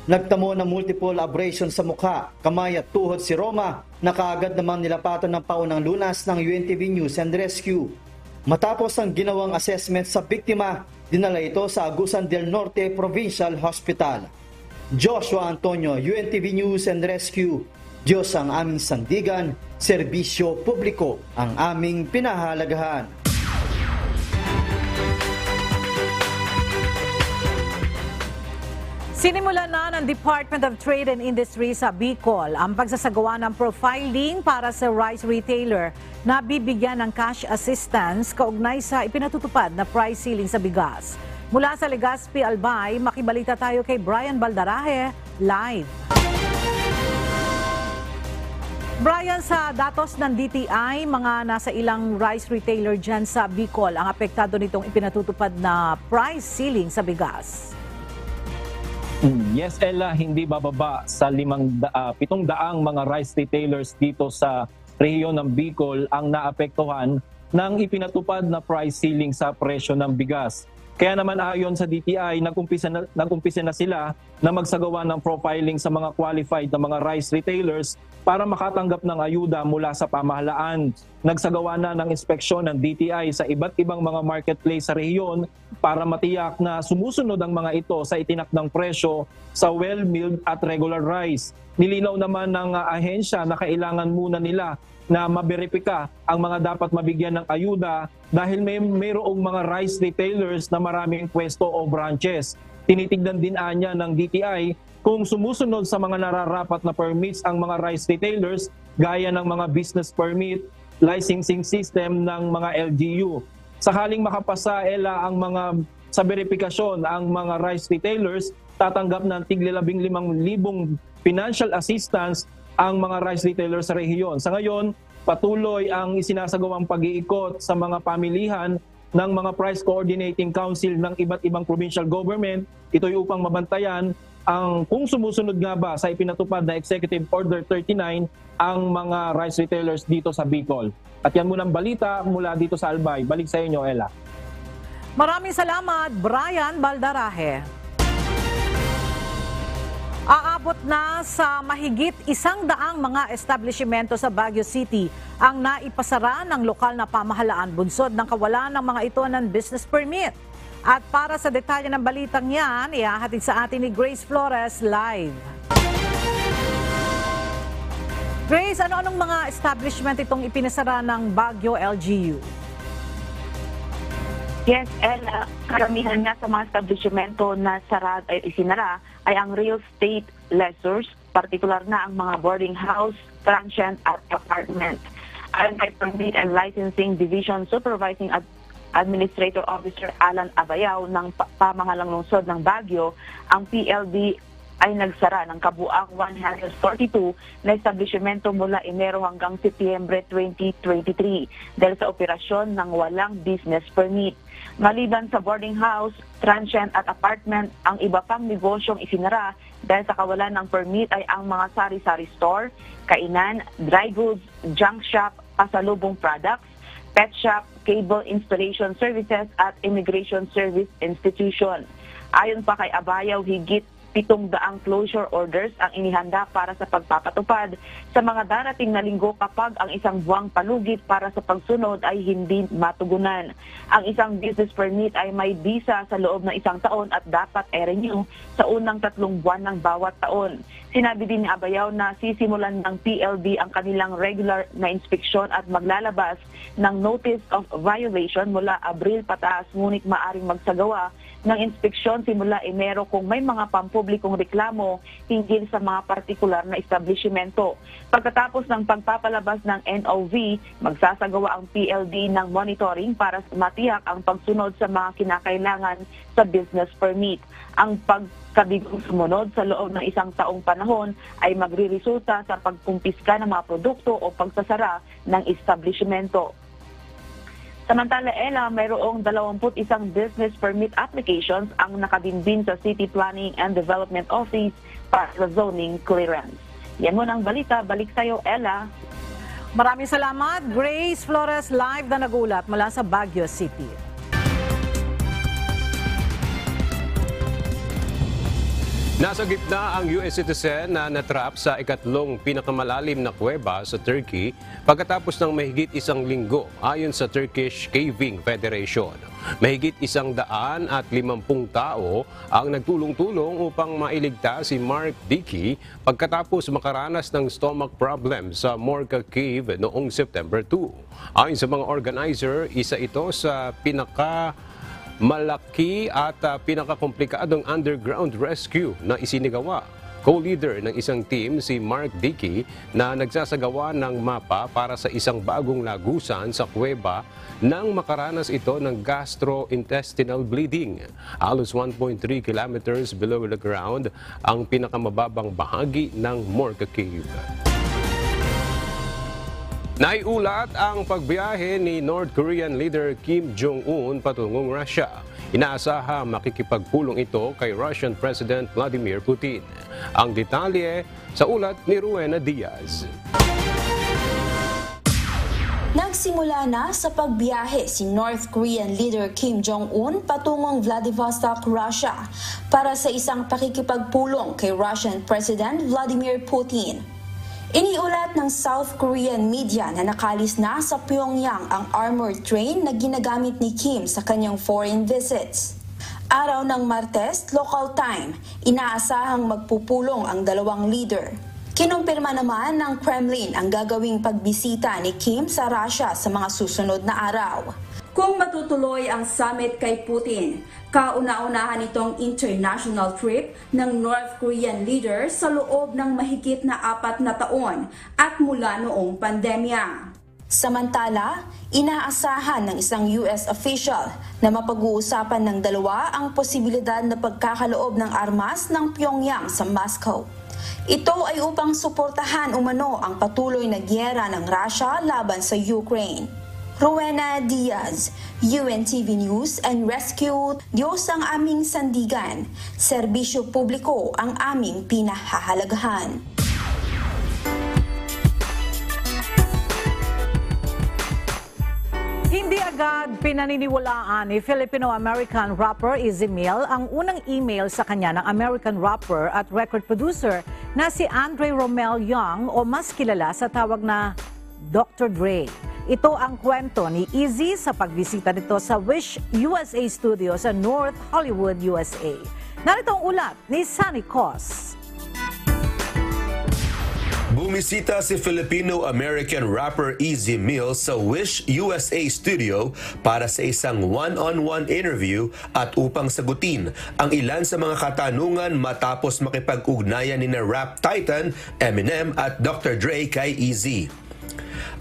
Nagtamo ng multiple abrasions sa mukha, kamay at tuhod si Roma na kaagad namang nilapatan ng paunang lunas ng UNTV News and Rescue. Matapos ang ginawang assessment sa biktima, dinala ito sa Agusan del Norte Provincial Hospital. Joshua Antonio, UNTV News and Rescue. Diyos ang aming sandigan, serbisyo publiko ang aming pinahalagahan. Sinimulan na ng Department of Trade and Industry sa Bicol ang pagsasagawa ng profiling para sa rice retailer na bibigyan ng cash assistance kaugnay sa ipinatutupad na price ceiling sa bigas. Mula sa Legazpi, Albay, makibalita tayo kay Brian Baldarahe, live. Brian, sa datos ng DTI, mga nasa ilang rice retailer dyan sa Bicol ang apektado nitong ipinatutupad na price ceiling sa bigas. Yes, Ella, hindi bababa sa 700 mga rice retailers dito sa rehiyon ng Bicol ang naapektuhan ng ipinatupad na price ceiling sa presyo ng bigas. Kaya naman ayon sa DTI, nag-umpisa na sila na magsagawa ng profiling sa mga qualified na mga rice retailers para makatanggap ng ayuda mula sa pamahalaan. Nagsagawa na ng inspeksyon ng DTI sa iba't ibang mga marketplace sa rehiyon para matiyak na sumusunod ang mga ito sa itinakdang presyo sa well-milled at regular rice. Nilinaw naman ng ahensya na kailangan muna nila na maberipika ang mga dapat mabigyan ng ayuda dahil mayroong mga rice retailers na maraming pwesto o branches. Tinitignan din anya ng DTI kung sumusunod sa mga nararapat na permits ang mga rice retailers gaya ng mga business permit, licensing system ng mga LGU. Sakaling makapasa ang mga sa verifikasyon ang mga rice retailers, tatanggap ng tigli 15,000 financial assistance ang mga rice retailers sa rehiyon. Sa ngayon, patuloy ang isinasagawang pag-iikot sa mga pamilihan ng mga Price Coordinating Council ng iba't ibang provincial government. Ito'y upang mabantayan ang kung sumusunod nga ba sa ipinatupad na Executive Order 39 ang mga rice retailers dito sa Bicol. At yan munang balita mula dito sa Albay. Balik sa inyo, Ella. Maraming salamat, Brian Baldarahe. Aabot na sa mahigit 100 mga establishmento sa Baguio City ang naipasara ng lokal na pamahalaan bunsod ng kawalan ng mga ito ng business permit. At para sa detalye ng balitang yan, ihahatid sa atin ni Grace Flores live. Grace, ano-anong mga establishment itong ipinasara ng Baguio LGU? Yes, Ella, karamihan nga sa mga establishmento na isinara ay ang real estate lessors, partikular na ang mga boarding house, transient at apartment. Ayon kay Permit and Licensing Division Supervising Administrator Officer Alan Abayaw ng Pamahalang Lungsod ng Baguio, ang PLD ay nagsara ng kabuang 142 na establishmento mula Enero hanggang Setyembre 2023 dahil sa operasyon ng walang business permit. Maliban sa boarding house, transient at apartment, ang iba pang negosyong isinara dahil sa kawalan ng permit ay ang mga sari-sari store, kainan, dry goods, junk shop, pasalubong products, pet shop, cable installation services at immigration service institution. Ayon pa kay Abayaw, higit 700 closure orders ang inihanda para sa pagpapatupad sa mga darating na linggo kapag ang isang buwang palugit para sa pagsunod ay hindi matugunan. Ang isang business permit ay may visa sa loob ng 1 taon at dapat i-renew sa unang 3 buwan ng bawat taon. Sinabi din ni Abayaw na sisimulan ng PLD ang kanilang regular na inspeksyon at maglalabas ng notice of violation mula Abril pataas, ngunit maaring magsagawa ng inspeksyon simula Enero kung may mga pampublikong reklamo hinggil sa mga partikular na establishmento. Pagkatapos ng pagpapalabas ng NOV, magsasagawa ang PLD ng monitoring para matiyak ang pagsunod sa mga kinakailangan sa business permit. Ang pagkabigong sumunod sa loob ng 1 taong panahon ay magriresulta sa pagkumpiska ng mga produkto o pagsasara ng establishmento. Samantala, Ella, mayroong 21 business permit applications ang nakabinbin sa City Planning and Development Office para sa zoning clearance. Yan muna ang balita. Balik sa'yo, Ella. Maraming salamat, Grace Flores, live na nagulat mula sa Baguio City. Nasa gitna ang US citizen na natrap sa ikatlong pinakamalalim na kuweba sa Turkey pagkatapos ng mahigit 1 linggo ayon sa Turkish Caving Federation. Mahigit 150 tao ang nagtulong-tulong upang mailigtas si Mark Dickey pagkatapos makaranas ng stomach problem sa Morka Cave noong September 2. Ayon sa mga organizer, isa ito sa malaki at pinakakomplikadong underground rescue na isinigawa. Co-leader ng isang team si Mark Dickey na nagsasagawa ng mapa para sa isang bagong lagusan sa kuweba nang makaranas ito ng gastrointestinal bleeding. Halos 1.3 kilometers below the ground ang pinakamababang bahagi ng Morka Cave. Naiulat ang pagbiyahe ni North Korean leader Kim Jong-un patungong Russia. Inaasahang makikipagpulong ito kay Russian President Vladimir Putin. Ang detalye sa ulat ni Rowena Diaz. Nagsimula na sa pagbiyahe si North Korean leader Kim Jong-un patungong Vladivostok, Russia para sa isang pakikipagpulong kay Russian President Vladimir Putin. Iniulat ng South Korean media na nakalis na sa Pyongyang ang armored train na ginagamit ni Kim sa kanyang foreign visits. Araw ng Martes, local time, inaasahang magpupulong ang dalawang leader. Kinumpirma naman ng Kremlin ang gagawing pagbisita ni Kim sa Russia sa mga susunod na araw. Kung matutuloy ang summit kay Putin, kauna-unahan itong international trip ng North Korean leader sa loob ng mahigit na 4 na taon at mula noong pandemya. Samantala, inaasahan ng isang US official na mapag-uusapan ng dalawa ang posibilidad na pagkakaloob ng armas ng Pyongyang sa Moscow. Ito ay upang suportahan umano ang patuloy na giyera ng Russia laban sa Ukraine. Rowena Diaz, UNTV News and Rescue. Diyos ang aming sandigan. Serbisyo publiko ang aming pinahahalagahan. Hindi agad pinaniniwalaan ni Filipino-American rapper Easy Mill ang unang email sa kanya ng American rapper at record producer na si Andre Romel Young o mas kilala sa tawag na Dr. Dre. Ito ang kwento ni Easy sa pagbisita nito sa Wish USA Studio sa North Hollywood, USA. Narito ang ulat ni Sunny Cos. Bumisita si Filipino-American rapper Easy Mill sa Wish USA Studio para sa isang one-on-one interview at upang sagutin ang ilan sa mga katanungan matapos makipag-ugnayan ni na rap titan Eminem at Dr. Dre kay Easy.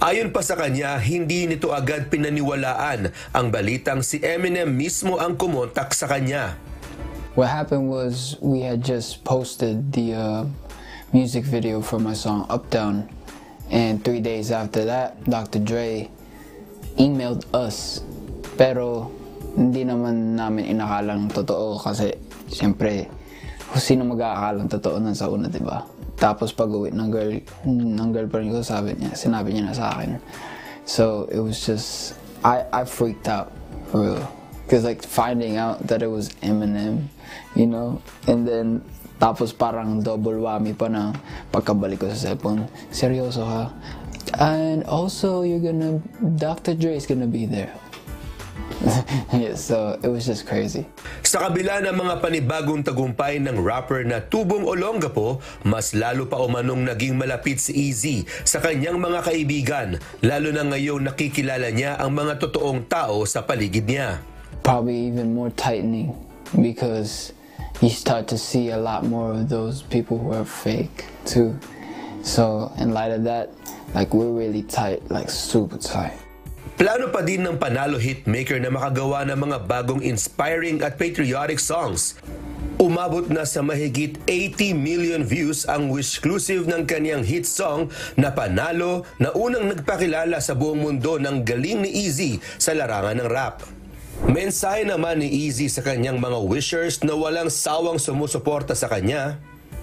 Ayon pa sa kanya, hindi nito agad pinaniwalaan ang balitang si Eminem mismo ang kumontak sa kanya. What happened was we had just posted the music video for my song Uptown, and 3 days after that, Dr. Dre emailed us. Pero hindi naman namin inakalang totoo kasi siyempre kung sino mag-aakalang totoo nun sa una, diba? Tapos pag-uwi ng girlfriend ko, sinabi niya na sa akin. So it was just, I freaked out for real. Because like finding out that it was Eminem, you know, and then tapos parang double whammy pa na pagkabalik ko sa cellphone. Seryoso ha? And also Dr. Dre is gonna be there. Yeah, so it was just crazy. Sa kabila ng mga panibagong tagumpay ng rapper na Tubong Olongapo, mas lalo pa umanong naging malapit si Easy sa kanyang mga kaibigan, lalo na ngayong nakikilala niya ang mga totoong tao sa paligid niya. Probably even more tightening because you start to see a lot more of those people who are fake too. So in light of that, like we're really tight, like super tight. Plano pa din ng panalo hitmaker na makagawa ng mga bagong inspiring at patriotic songs. Umabot na sa mahigit 80 million views ang Wishclusive ng kanyang hit song na Panalo na unang nagpakilala sa buong mundo ng galing ni Easy sa larangan ng rap. Mensahe naman ni Easy sa kanyang mga wishers na walang sawang sumusuporta sa kanya.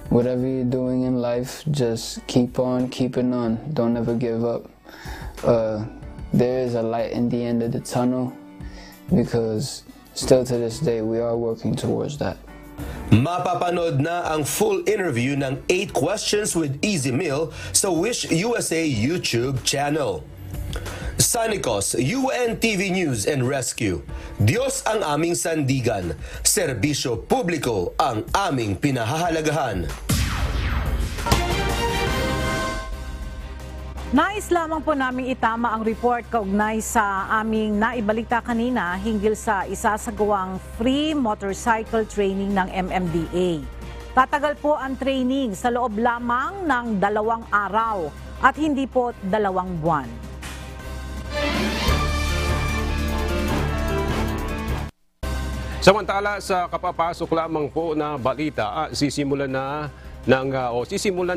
Whatever you're doing in life, just keep on keeping on. Don't ever give up. There is a light in the end of the tunnel because still to this day we are working towards that. Mapapanood na ang full interview ng 8 Questions with Easy Mill sa Wish USA YouTube channel. Sunny Cos, UNTV News and Rescue. Diyos ang aming sandigan. Serbisyo publiko ang aming pinahahalagahan. Nais lamang po namin itama ang report kaugnay sa aming naibalita kanina hinggil sa isasagawang free motorcycle training ng MMDA. Tatagal po ang training sa loob lamang ng 2 araw at hindi po 2 buwan. Samantala sa kapapasok lamang po na balita, sisimulan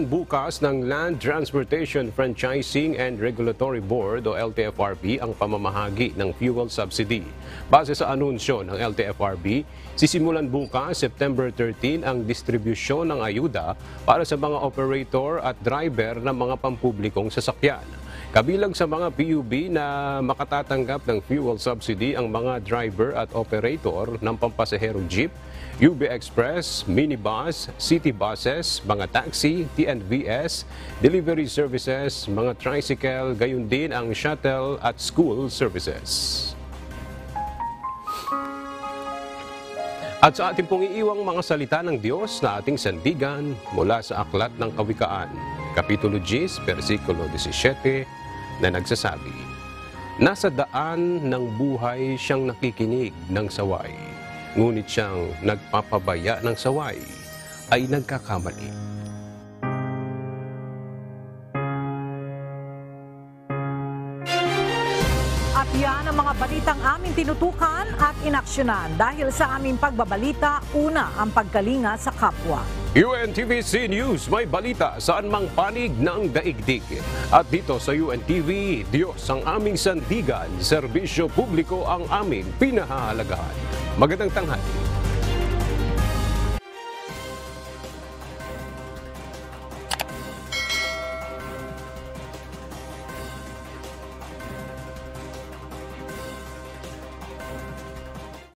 bukas ng Land Transportation Franchising and Regulatory Board o LTFRB ang pamamahagi ng fuel subsidy. Base sa anunsyo ng LTFRB, sisimulan bukas September 13 ang distribusyon ng ayuda para sa mga operator at driver ng mga pampublikong sasakyan. Kabilang sa mga PUB na makatatanggap ng fuel subsidy ang mga driver at operator ng pampasaherong jeep, UB Express, minibus, city buses, mga taxi, TNVS, delivery services, mga tricycle, gayon din ang shuttle at school services. At sa ating pong iiwang mga salita ng Diyos na ating sandigan mula sa Aklat ng Kawikaan, Kapitulo 10, versikulo 17, na nagsasabi, "Nasa daan ng buhay siyang nakikinig ng saway, ngunit siyang nagpapabaya ng saway ay nagkakamali." At yan ang mga balitang aming tinutukan at inaksyonan dahil sa aming pagbabalita, una ang pagkalinga sa kapwa. UNTVC News, may balita saan mang panig ng daigdig. At dito sa UNTV, Diyos ang aming sandigan, serbisyo publiko ang aming pinahahalagahan. Magandang tanghali.